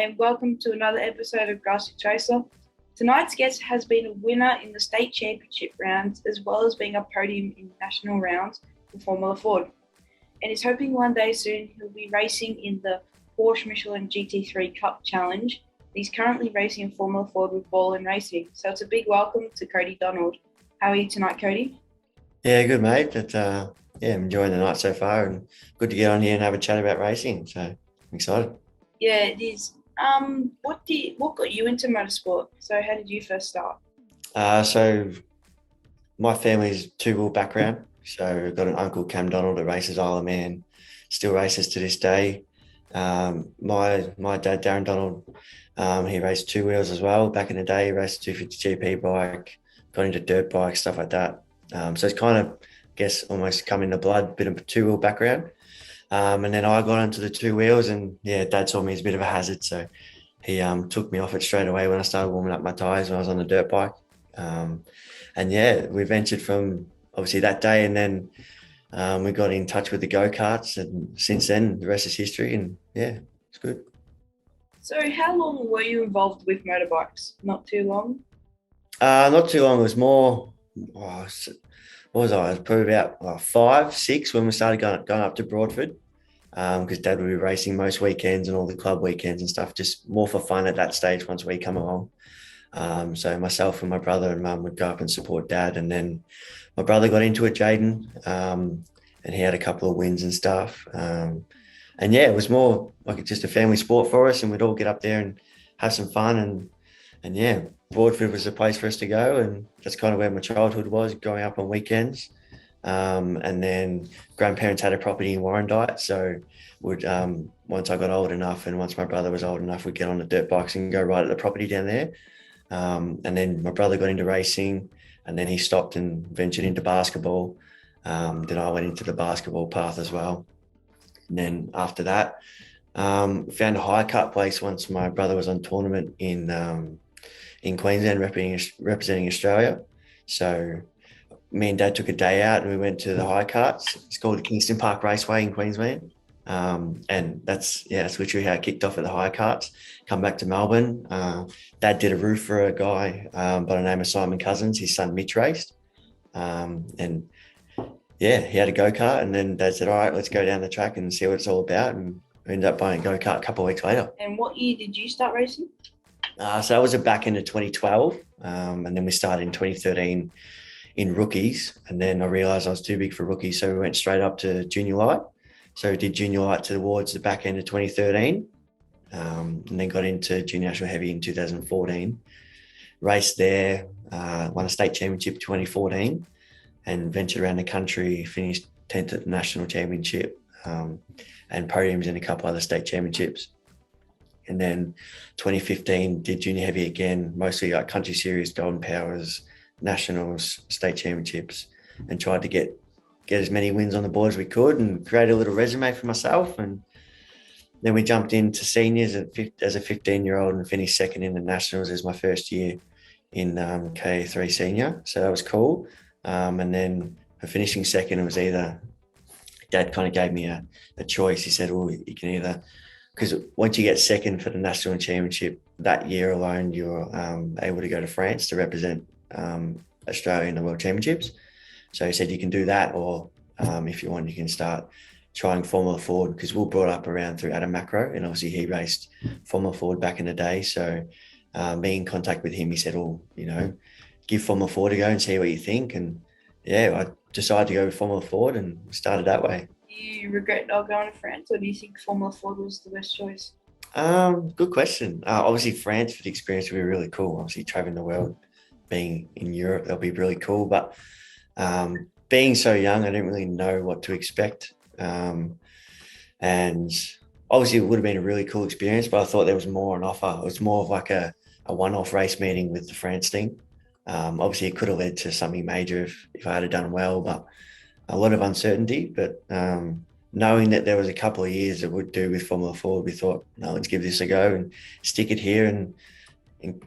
and welcome to another episode of Grassroots Racer. Tonight's guest has been a winner in the state championship rounds as well as being a podium in national rounds for Formula Ford, and is hoping one day soon he'll be racing in the Porsche Michelin GT3 Cup Challenge. He's currently racing in Formula Ford with Ball and Racing, so it's a big welcome to Cody Donald. How are you tonight, Cody? Yeah, good mate. I'm enjoying the night so far, and good to get on here and have a chat about racing. So I'm excited. Yeah, it is. What got you into motorsport? So how did you first start? So my family's two-wheel background. So I've got an uncle, Cam Donald, that races Isle of Man, still races to this day. My dad, Darren Donald, he raced two wheels as well. Back in the day, he raced a 250 GP bike, got into dirt bikes, stuff like that. So it's kind of, I guess, almost come in the blood, bit of a two-wheel background. And then I got onto the two wheels, and Dad saw me as a bit of a hazard, so he took me off it straight away when I started warming up my tyres when I was on the dirt bike. We ventured from obviously that day, and then we got in touch with the go-karts, and since then the rest is history. And it's good. So how long were you involved with motorbikes? Not too long? Not too long. It was more. What was I? I was probably about 5, 6 when we started going up to Broadford, because Dad would be racing most weekends and all the club weekends and stuff, just more for fun at that stage once we come along. So myself and my brother and Mum would go up and support Dad, and then my brother got into it, Jaden, and he had a couple of wins and stuff. It was more like just a family sport for us, and we'd all get up there and have some fun. Broadford was the place for us to go, and that's kind of where my childhood was, growing up on weekends. And then grandparents had a property in Warrandyte, so once I got old enough and once my brother was old enough, we'd get on the dirt bikes and go ride at the property down there. And then my brother got into racing, and then he stopped and ventured into basketball. Then I went into the basketball path as well. And then after that, found a high cut place once my brother was on tournament in Queensland representing Australia. So me and Dad took a day out and we went to the high carts. It's called the Kingston Park Raceway in Queensland. And that's literally how it kicked off at the high carts. Come back to Melbourne. Dad did a roof for a guy by the name of Simon Cousins. His son Mitch raced. He had a go-kart, and then Dad said, all right, let's go down the track and see what it's all about. And we ended up buying a go-kart a couple of weeks later. And what year did you start racing? So that was back into 2012. And then we started in 2013 in rookies. And then I realised I was too big for rookies, so we went straight up to junior light. So we did junior light towards the back end of 2013, and then got into junior national heavy in 2014. Raced there, won a state championship 2014, and ventured around the country, finished 10th at the national championship, and podiums in a couple other state championships. And then 2015 did junior heavy again, mostly like country series, Golden Powers, nationals, state championships, and tried to get as many wins on the board as we could and create a little resume for myself. And then we jumped into seniors as a 15-year-old and finished second in the nationals as my first year in K3 senior. So that was cool. And then for finishing second, it was either, Dad kind of gave me a choice. He said, well, you can either, because once you get second for the national championship that year alone, you're able to go to France to represent Australia in the World Championships. So he said you can do that, or if you want, you can start trying Formula Ford, because we were brought up around through Adam Macro, and obviously he raced Formula Ford back in the day. So being in contact with him, he said, give Formula Ford a go and see what you think. And I decided to go with Formula Ford and started that way. Do you regret not going to France, or do you think Formula Ford was the best choice? Good question. Obviously France for the experience would be really cool. Obviously traveling the world, being in Europe, that'll be really cool. But being so young, I didn't really know what to expect. And obviously it would have been a really cool experience, but I thought there was more on offer. It was more of like a one-off race meeting with the France team. Obviously it could have led to something major if I had done well, but a lot of uncertainty. But knowing that there was a couple of years that would do with Formula Ford, we thought, no, let's give this a go and stick it here and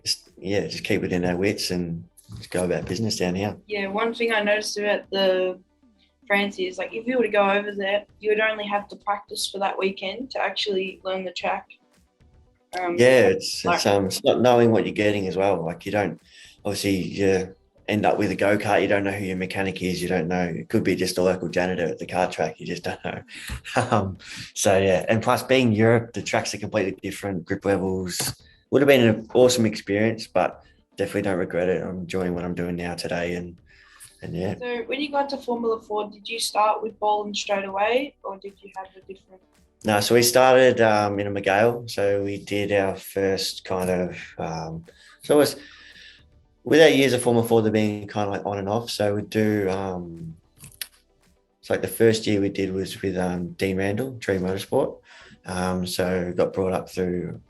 just keep it in our wits and just go about business down here. Yeah, one thing I noticed about the France is, like, if you were to go over there, you would only have to practice for that weekend to actually learn the track. Yeah, it's Like, it's not knowing what you're getting as well. Like you don't obviously you end up with a go-kart, you don't know who your mechanic is, you don't know. It could be just a local janitor at the car track, you just don't know. Um, so yeah, and plus being Europe, the tracks are completely different, grip levels. Would have been an awesome experience, but definitely don't regret it. I'm enjoying what I'm doing now today and yeah. so when you got to Formula Ford, did you start with bowling straight away, or did you have a different? No, so we started in a McGale. So we did our first kind of so it was with our years of Formula Ford, they've been kind of like on and off. So we do it's like the first year we did was with Dean Randall, Tree Motorsport. So got brought up through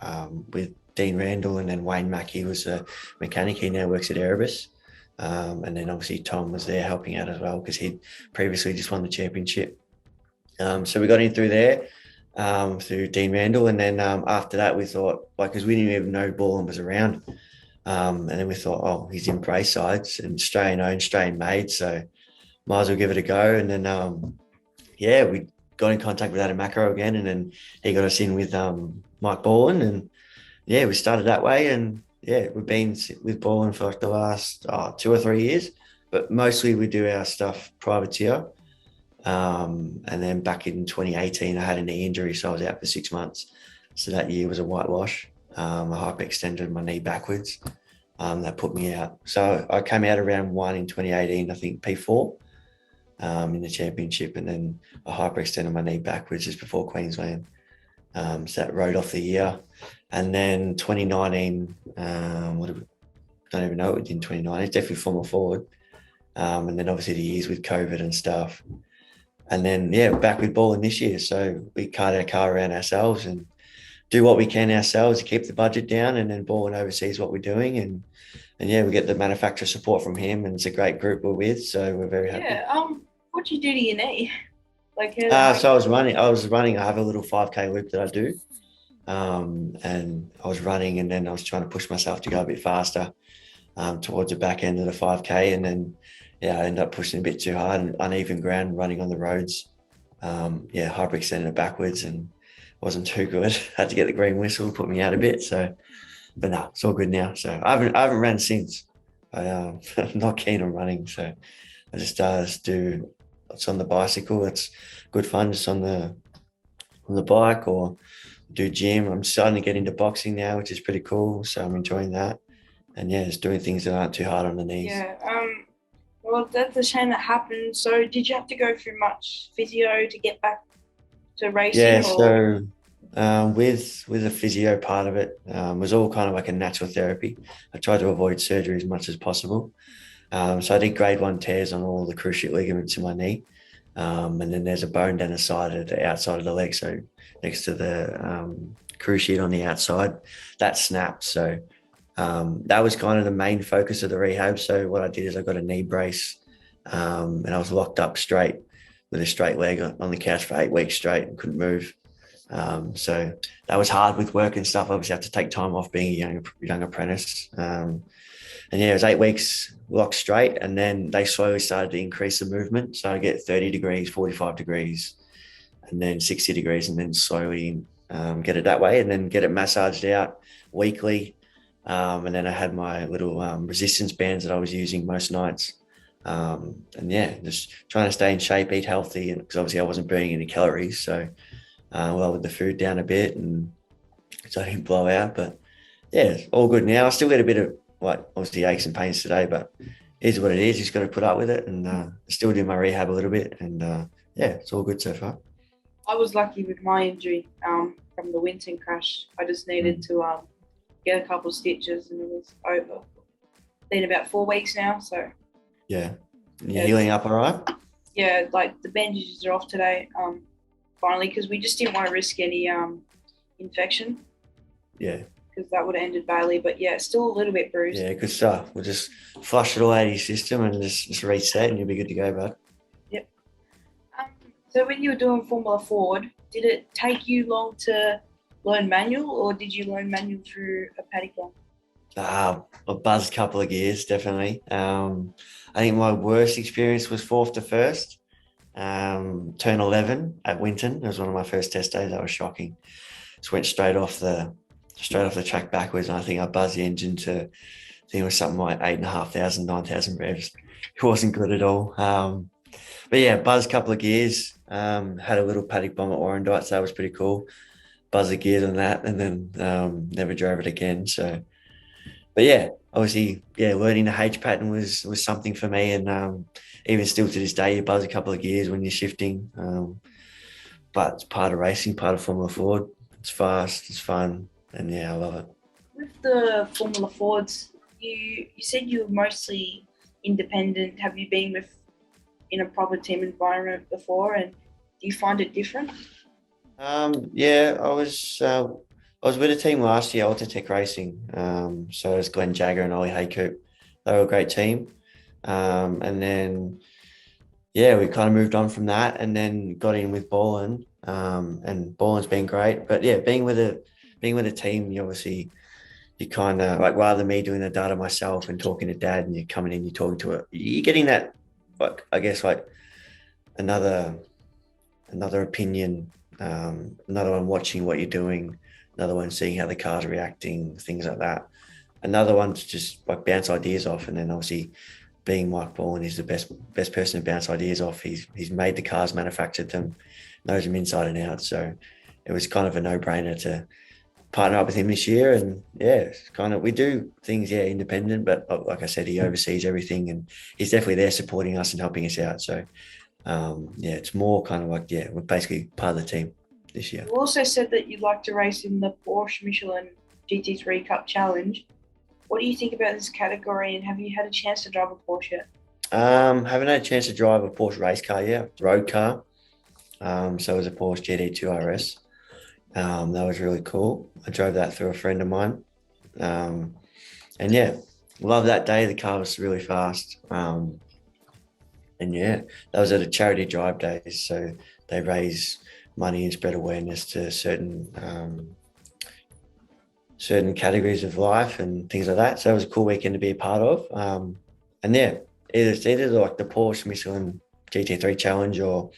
with Dean Randall, and then Wayne Mackey was a mechanic. He now works at Erebus. And then obviously Tom was there helping out as well because he'd previously just won the championship. So we got in through there, through Dean Randall. And then after that, we thought, like, because we didn't even know Borland was around. And then we thought, oh, he's in brace sides and Australian owned, Australian made. So might as well give it a go. And then, yeah, we got in contact with Adam Macro again. And then he got us in with Mike Borland. And yeah, we started that way. And yeah, we've been with Borland for like the last 2 or 3 years. But mostly we do our stuff privateer. And then back in 2018, I had a knee injury, so I was out for 6 months. So that year was a whitewash. I hyperextended my knee backwards. That put me out. So I came out around 1 in 2018, I think P4 in the championship, and then I hyperextended my knee backwards just before Queensland. So that rode off the year. And then 2019, don't even know what we did in 2019. It's definitely Formula Forward. And then obviously the years with COVID and stuff. And then, yeah, back with Borland this year. So we cart our car around ourselves and do what we can ourselves to keep the budget down. And then Borland oversees what we're doing. And yeah, we get the manufacturer support from him. And it's a great group we're with. So we're very happy. Yeah. What'd you do to your knee? Like, So I was running. I have a little 5K loop that I do. And I was running and then I was trying to push myself to go a bit faster towards the back end of the 5K. And then, yeah, I ended up pushing a bit too hard and uneven ground running on the roads. Yeah, hyperextended it backwards and wasn't too good. Had to get the green whistle, put me out a bit. So, but no, it's all good now. So I haven't ran since. I'm not keen on running. So I just do it's on the bicycle. It's good fun just on the bike or do gym. I'm starting to get into boxing now, which is pretty cool. So I'm enjoying that. And yeah, just doing things that aren't too hard on the knees. Yeah. Well, that's a shame that happened. So, did you have to go through much physio to get back to racing? Yeah. So with the physio part of it, was all kind of like a natural therapy. I tried to avoid surgery as much as possible. So I did grade 1 tears on all the cruciate ligaments in my knee. And then there's a bone down the side of the outside of the leg. So next to the cruciate on the outside, that snapped. So that was kind of the main focus of the rehab. So what I did is I got a knee brace and I was locked up straight with a straight leg on the couch for 8 weeks straight and couldn't move. So that was hard with work and stuff. Obviously, I have to take time off being a young apprentice. And yeah, it was 8 weeks locked straight. And then they slowly started to increase the movement. So I get 30 degrees, 45 degrees, and then 60 degrees, and then slowly get it that way and then get it massaged out weekly. And then I had my little resistance bands that I was using most nights. And yeah, just trying to stay in shape, eat healthy, because obviously I wasn't burning any calories. So with the food down a bit and so I didn't blow out. But yeah, all good now. I still get a bit of obviously aches and pains today, but it is what it is. You just got to put up with it and still do my rehab a little bit. And yeah, it's all good so far. I was lucky with my injury from the Winton crash. I just needed to get a couple of stitches and it was over. Been about 4 weeks now, so yeah. You're healing up all right? Yeah, like the bandages are off today, finally, because we just didn't want to risk any infection. Yeah. Because that would have ended badly, but yeah, still a little bit bruised. Yeah, good stuff. We'll just flush it all out of your system and just reset and you'll be good to go, bud. Yep. So when you were doing Formula Ford, did it take you long to learn manual, or did you learn manual through a paddock run? A buzzed couple of gears, definitely. I think my worst experience was 4th to 1st, turn 11 at Winton. It was one of my first test days. That was shocking. Just went straight off the straight off the track backwards. And I think I buzzed the engine to, I think it was something like 8,500, 9,000 revs. It wasn't good at all. But yeah, buzzed a couple of gears. Had a little paddock bomb at Warrandyte, so that was pretty cool. Buzzed the gears on that, and then never drove it again. So, but yeah, obviously, yeah, learning the H pattern was something for me, and even still to this day, you buzz a couple of gears when you're shifting. But it's part of racing, part of Formula Ford. It's fast, it's fun, and yeah, I love it. With the Formula Fords, you said you were mostly independent. Have you been in a proper team environment before, and do you find it different? Yeah, I was with a team last year, Ultratech Racing. So it was Glenn Jagger and Ollie Haycoop. They were a great team. And then yeah, we kind of moved on from that, and then got in with Borland. And Borland's been great. But yeah, being with a team, you kind of like, rather than me doing the data myself and talking to Dad, and you're coming in, you're talking to it, you're getting that, like, I guess, like another opinion, another one watching what you're doing, another one seeing how the car's reacting, things like that. Another one to just like bounce ideas off, and then obviously being Mike Bourne, he's the best person to bounce ideas off. He's made the cars, manufactured them, knows them inside and out. So it was kind of a no-brainer to partner up with him this year. And yeah, it's kind of, we do things, yeah, independent, but like I said, he oversees everything, and he's definitely there supporting us and helping us out. So yeah, it's more kind of like, yeah, we're basically part of the team this year. You also said that you'd like to race in the Porsche Michelin GT3 Cup Challenge. What do you think about this category, and have you had a chance to drive a Porsche yet? Haven't had a chance to drive a Porsche race car yet, road car. So it was a Porsche GT2 RS. That was really cool. I drove that through a friend of mine. And yeah, love that day. The car was really fast. And yeah, that was at a charity drive day. So they raise money and spread awareness to certain categories of life and things like that. So it was a cool weekend to be a part of. And yeah, it's either like the Porsche Michelin GT3 Challenge or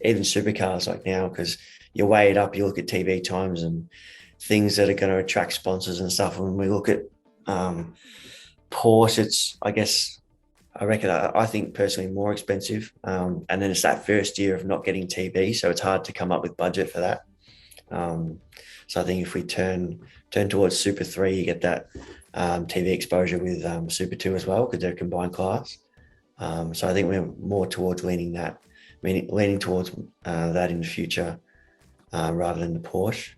even supercars like now, because you weigh it up, you look at TV times and things that are going to attract sponsors and stuff. When we look at Porsche, it's, I think personally more expensive. And then it's that first year of not getting TV. So it's hard to come up with budget for that. So I think if we turn towards Super 3, you get that TV exposure with Super 2 as well, because they're a combined class. So I think we're more towards leaning towards that in the future rather than the Porsche.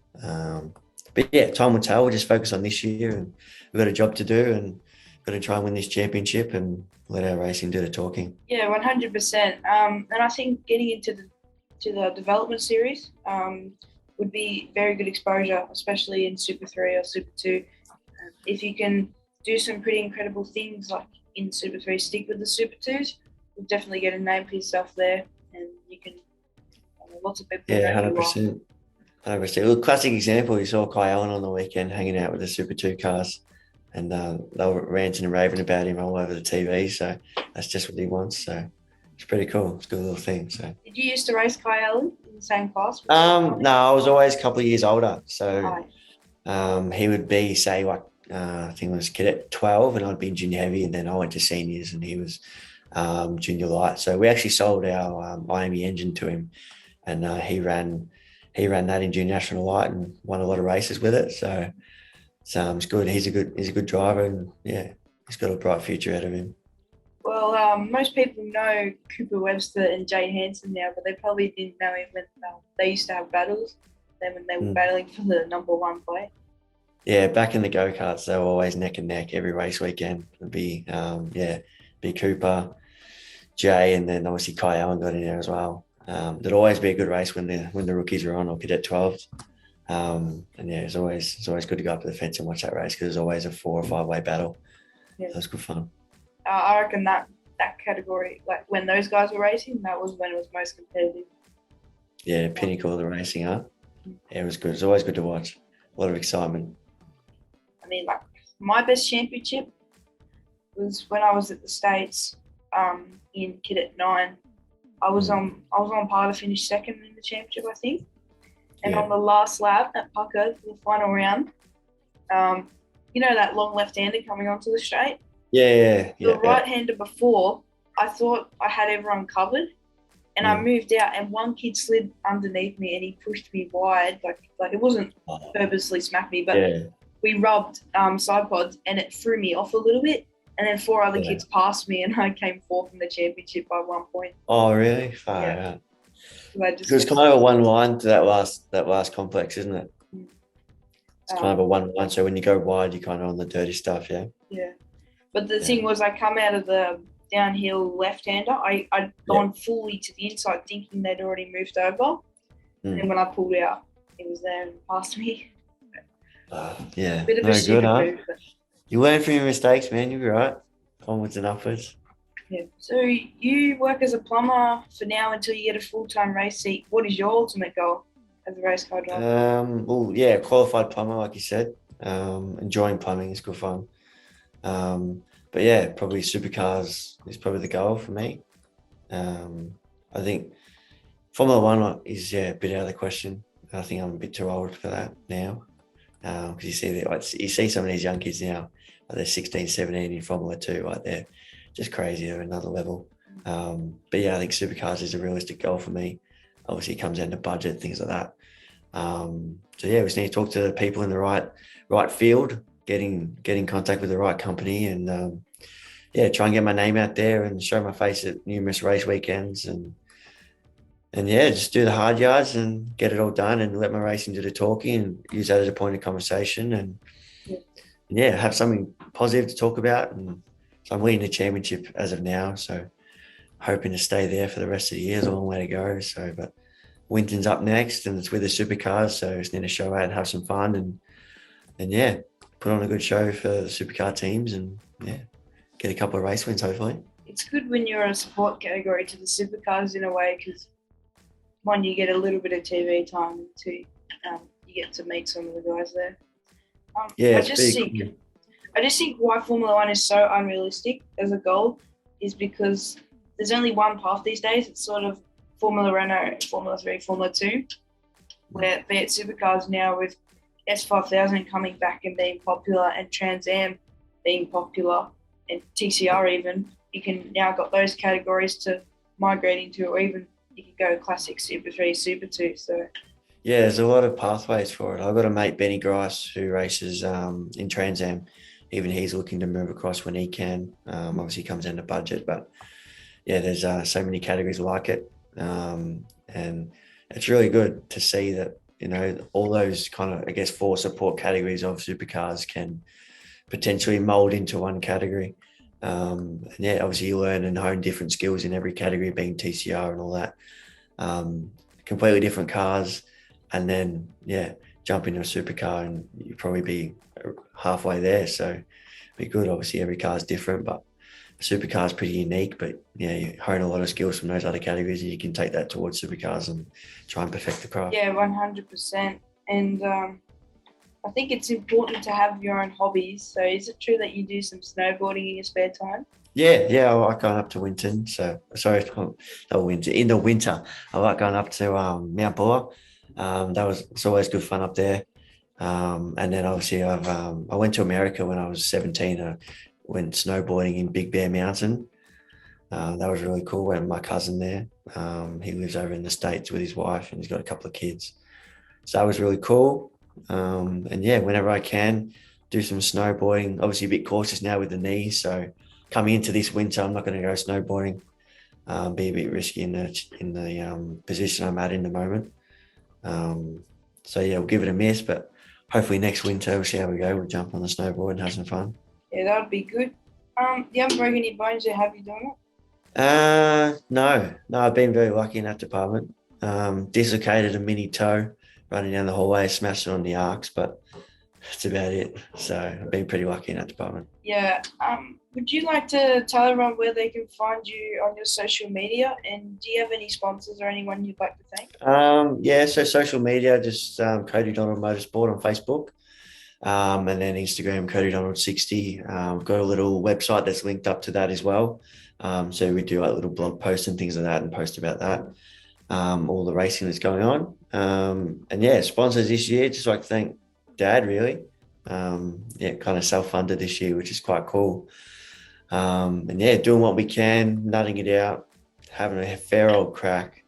But yeah, time will tell. We'll just focus on this year, and we've got a job to do, and got to try and win this championship and let our racing do the talking. Yeah, 100%. And I think getting into the development series would be very good exposure, especially in Super 3 or Super 2. If you can do some pretty incredible things like in Super 3, stick with the Super 2s, you'll definitely get a name for yourself there, and you can, lots of people. Yeah, 100%. 100%. Well, classic example, you saw Kai Allen on the weekend hanging out with the Super 2 cars, and they were ranting and raving about him all over the TV. So that's just what he wants. So it's pretty cool. It's a good little thing. So did you used to race Kai Allen in the same class? No, I was always a couple of years older. So he would be, say, like, I think it was cadet 12, and I'd be in junior heavy, and then I went to seniors, and he was junior light. So we actually sold our IME engine to him, and he ran that in junior national light and won a lot of races with it. So it's good. He's a good driver, and yeah, he's got a bright future ahead of him. Well, most people know Cooper Webster and Jay Hansen now, but they probably didn't know him when they used to have battles. Then when they were battling for the #1 play. Yeah, back in the go-karts, they were always neck and neck every race weekend. It'd be Cooper, Jay, and then obviously Kai Allen got in there as well. There'd always be a good race when the rookies are on, or cadet 12s. And yeah, it's always good to go up to the fence and watch that race, because there's always a 4 or 5 way battle. Yeah. That was good fun. I reckon that category, like when those guys were racing, that was when it was most competitive. Yeah, pinnacle of the racing, huh? Yeah, it was good. It's always good to watch. A lot of excitement. I mean, like, my best championship was when I was at the States in cadet 9. I was on par to finish second in the championship, I think. And on the last lap at Pucker for the final round, You know that long left-hander coming onto the straight? The Yeah. right-hander before, I thought I had everyone covered, and I moved out, and one kid slid underneath me, and he pushed me wide. Like it wasn't purposely smack me, but we rubbed side pods, and it threw me off a little bit. And then 4 other kids passed me, and I came 4th in the championship by 1 point. Oh, really? Far out. So It was kind of a one line to that last complex, isn't it? It's kind of a one line. So when you go wide, you're kind of on the dirty stuff, yeah. Yeah, but the thing was, I come out of the downhill left-hander. I'd gone fully to the inside, thinking they'd already moved over. And when I pulled out, it was there and passed me. Yeah, bit of a good, huh? move, but... You learn from your mistakes, man. You'll be right. Onwards and upwards. Yeah. So you work as a plumber for now until you get a full-time race seat. What is your ultimate goal as a race car driver? Well, yeah, qualified plumber, like you said. Enjoying plumbing is good fun. But yeah, probably supercars is probably the goal for me. I think Formula One is a bit out of the question. I think I'm a bit too old for that now. Because you see some of these young kids now, like they're 16, 17 in Formula 2, like they're just crazy. They're another level. But yeah, I think supercars is a realistic goal for me. Obviously, it comes down to budget, things like that. So yeah, we just need to talk to people in the right field, get in contact with the right company, and try and get my name out there and show my face at numerous race weekends, and just do the hard yards and get it all done, and let my racing do the talking, and use that as a point of conversation, and have something positive to talk about. And so I'm leading the championship as of now, so hoping to stay there for the rest of the year. There's a long way to go. So, but Winton's up next, and it's with the supercars, so just need to show out and have some fun, and put on a good show for the supercar teams, and get a couple of race wins hopefully. It's good when you're a support category to the supercars in a way, because one, you get a little bit of TV time, and two, you get to meet some of the guys there. I just think why Formula One is so unrealistic as a goal is because there's only one path these days. It's sort of Formula Renault, Formula 3, Formula 2, where be it supercars now with S5000 coming back and being popular, and Trans Am being popular, and TCR even, you can now got those categories to migrate into, or even you can go Classic, Super 3, Super 2. So yeah, there's a lot of pathways for it. I've got a mate, Benny Grice, who races in Trans Am. Even he's looking to move across when he can. Obviously, it comes down to budget, but yeah, there's so many categories like it. And it's really good to see that, all those kind of, I guess, 4 support categories of supercars can potentially mold into one category. Obviously you learn and hone different skills in every category, being TCR and all that. Completely different cars, and then jump into a supercar and you probably be halfway there. So it'd be good. Obviously every car is different, but a supercar is pretty unique. But you hone a lot of skills from those other categories, and you can take that towards supercars and try and perfect the craft. Yeah, 100%. And I think it's important to have your own hobbies. So is it true that you do some snowboarding in your spare time? Yeah, I like going up to Winton. So sorry, not Winton. In the winter, I like going up to Mount Buller. It's always good fun up there. And then obviously I went to America when I was 17. I went snowboarding in Big Bear Mountain. That was really cool. Went with my cousin there. He lives over in the States with his wife, and he's got a couple of kids. So that was really cool. Whenever I can, do some snowboarding. Obviously a bit cautious now with the knees. So coming into this winter, I'm not going to go snowboarding. Be a bit risky in the position I'm at in the moment. We'll give it a miss, but hopefully next winter we'll see how we go. We'll jump on the snowboard and have some fun. Yeah, that would be good. You haven't broken any bones yet, have you done it? No, I've been very lucky in that department. Dislocated a mini toe running down the hallway, smashed it on the arcs, but that's about it. So I've been pretty lucky in that department. Yeah. Would you like to tell everyone where they can find you on your social media? And do you have any sponsors or anyone you'd like to thank? So social media, just Cody Donald Motorsport on Facebook. And then Instagram, Cody Donald 60. We've got a little website that's linked up to that as well. So we do like little blog posts and things like that, and post about that. All the racing that's going on. Sponsors this year, just like to thank Dad, really. Kind of self-funded this year, which is quite cool. And yeah, doing what we can, nutting it out, having a fair old crack,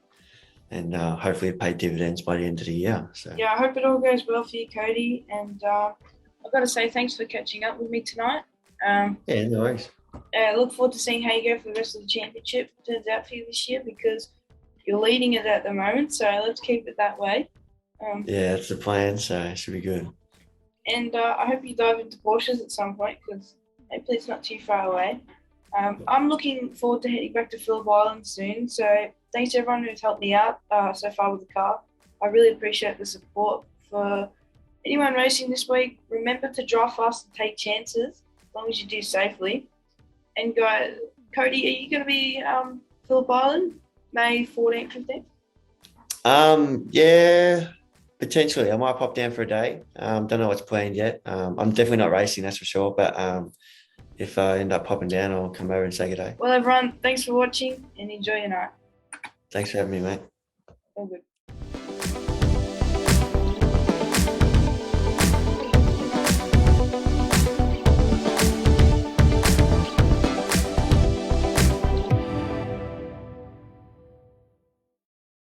and hopefully it pay dividends by the end of the year. So Yeah, I hope it all goes well for you, Cody. And I've got to say thanks for catching up with me tonight. yeah, no worries. I look forward to seeing how you go for the rest of the championship turns out for you this year, because you're leading it at the moment. So let's keep it that way. Yeah, that's the plan. So it should be good. And I hope you dive into Porsches at some point, because hopefully it's not too far away. I'm looking forward to heading back to Phillip Island soon. So thanks to everyone who's helped me out so far with the car. I really appreciate the support. For anyone racing this week, remember to drive fast and take chances, as long as you do safely. And guys, Cody, are you going to be Phillip Island May 14th, 15th? Yeah, potentially. I might pop down for a day. Don't know what's planned yet. I'm definitely not racing, that's for sure. But if I end up popping down, I'll come over and say good day. Well, everyone, thanks for watching and enjoy your night. Thanks for having me, mate. All good.